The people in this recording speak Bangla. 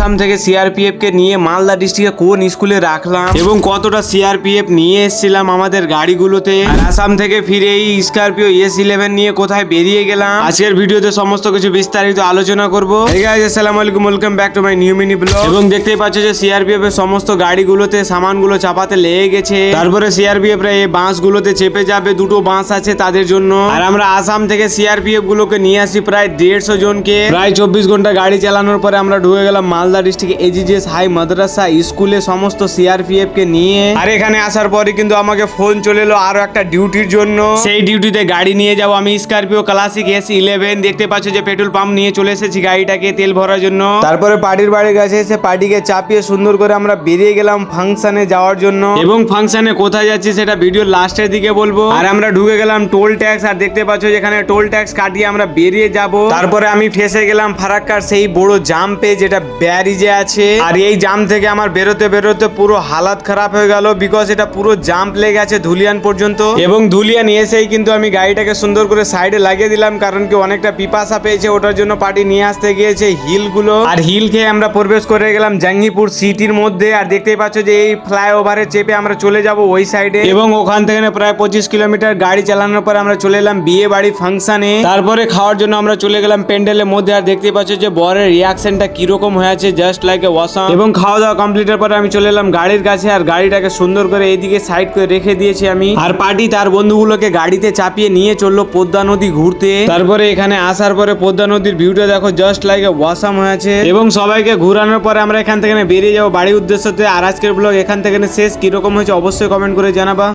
আসাম থেকে সিআরপিএফ কে নিয়ে মালদা ডিস্ট্রিক্টে কোন স্কুলে রাখলাম এবং কতটা সিআরপিএফ নিয়ে এসেছিলাম আমাদের গাড়িগুলোতে, আর আসাম থেকে ফিরে এই স্করপিও S11 নিয়ে কোথায় বেরিয়ে গেলাম। আজকের ভিডিওতে সমস্ত কিছু বিস্তারিত আলোচনা করবো। আসসালামু আলাইকুম, welcome back to my new mini blog. এবং দেখতেই পাচ্ছ যে সিআরপিএফ এর সমস্ত গাড়িগুলোতে সামানগুলো চাপাতে লেগে গেছে। তারপরে সিআরপিএফ রা এই বাসগুলোতে চেপে যাবে, দুটো বাস আছে তাদের জন্য। আর আমরা আসাম থেকে সিআরপিএফ গুলোকে নিয়ে আসি প্রায় 150 জনকে। প্রায় 24 ঘন্টা গাড়ি চালানোর পরে আমরা ঢুকে গেলাম মালদা ডিস্ট্রিক্ট এজিজিএস হাই মাদ্রাসা স্কুলে সমস্ত সিআরপিএফ কে নিয়ে। আর এখানে আসার পরে কিন্তু আমাকে ফোন চলে এলো আরো একটা ডিউটির জন্য। সেই ডিউটিতে গাড়ি নিয়ে যাবো আমি, স্করপিও ক্লাসিক S11। দেখতে পাচ্ছ যে পেট্রোল পাম্প নিয়ে চলে এসেছি গাড়িটাকে তেল ভরার জন্য। তারপরে পার্টির বাড়ির কাছে এসে পার্টিকে চাপিয়ে সুন্দর করে আমরা বেরিয়ে গেলাম ফাংশনে যাওয়ার জন্য। এবং ফাংশনে কোথায় যাচ্ছি সেটা ভিডিওর লাস্টের দিকে বলবো। আর আমরা ঢুকে গেলাম টোল ট্যাক্স, আর দেখতে পাচ্ছ যেখানে টোল ট্যাক্স কাটিয়ে আমরা বেরিয়ে যাব। তারপরে আমি ফেসে গেলাম ফারাক্কার সেই বড় জাম্পে যেটা ব্যারিজে আছে। আর এই জাম থেকে আমার বেরোতে বেরোতে পুরো হালাত খারাপ হয়ে গেল, বিকজ এটা পুরো জাম্প লেগে আছে ধুলিয়ান পর্যন্ত। এবং ধুলিয়ান এসেই কিন্তু আমি গাড়িটাকে সুন্দর করে সাইডে লাগিয়ে দিলাম, কারণ কি অনেকটা পিপাসা পেয়েছে, ওটার জন্য পার্টি নিয়ে আসতে গিয়েছে হিল গুলো। আর হিল খেয়ে আমরা প্রবেশ করে গেলাম জাঙ্গিপুর সিটির মধ্যে। আর দেখতেই পাচ্ছ যে এই ফ্লাইওভারে চেপে আমরা চলে যাব ওই সাইডে। এবং ওখান থেকে প্রায় 25 কিলোমিটার গাড়ি চালানোর পর আমরা চলে এলাম বিয়ে বাড়ি ফাংশনে। তারপরে খাওয়ার জন্য আমরা চলে গেলাম প্যান্ডেলের মধ্যে। আর দেখতে পাচ্ছ যে বরের রিয়াকশনটা কিরকম হয়েছে, জাস্ট লাইক এ ওয়াসাম। এবং খাওয়া দাওয়া কমপ্লিটের পরে আমি চলে এলাম গাড়ির কাছে, আর গাড়িটাকে সুন্দর করে এইদিকে সাইড করে রেখে দিয়েছি আমি। আর পার্টি তার বন্ধুগুলোকে গাড়িতে চাপিয়ে নিয়ে চললো পদ্মা নদী ঘুরতে। তারপরে এখানে আসার পরে পদ্মা নদীর ভিউটা দেখো, জাস্ট লাইক এ ওয়াসাম হয়েছে। এবং সবাইকে ঘুরানোর পরে আমরা এখান থেকে বেরিয়ে যাবো বাড়ির উদ্দেশ্যতে। আর আজকের ব্লগ এখান থেকে শেষ। কিরকম হয়েছে অবশ্যই কমেন্ট করে জানাবা।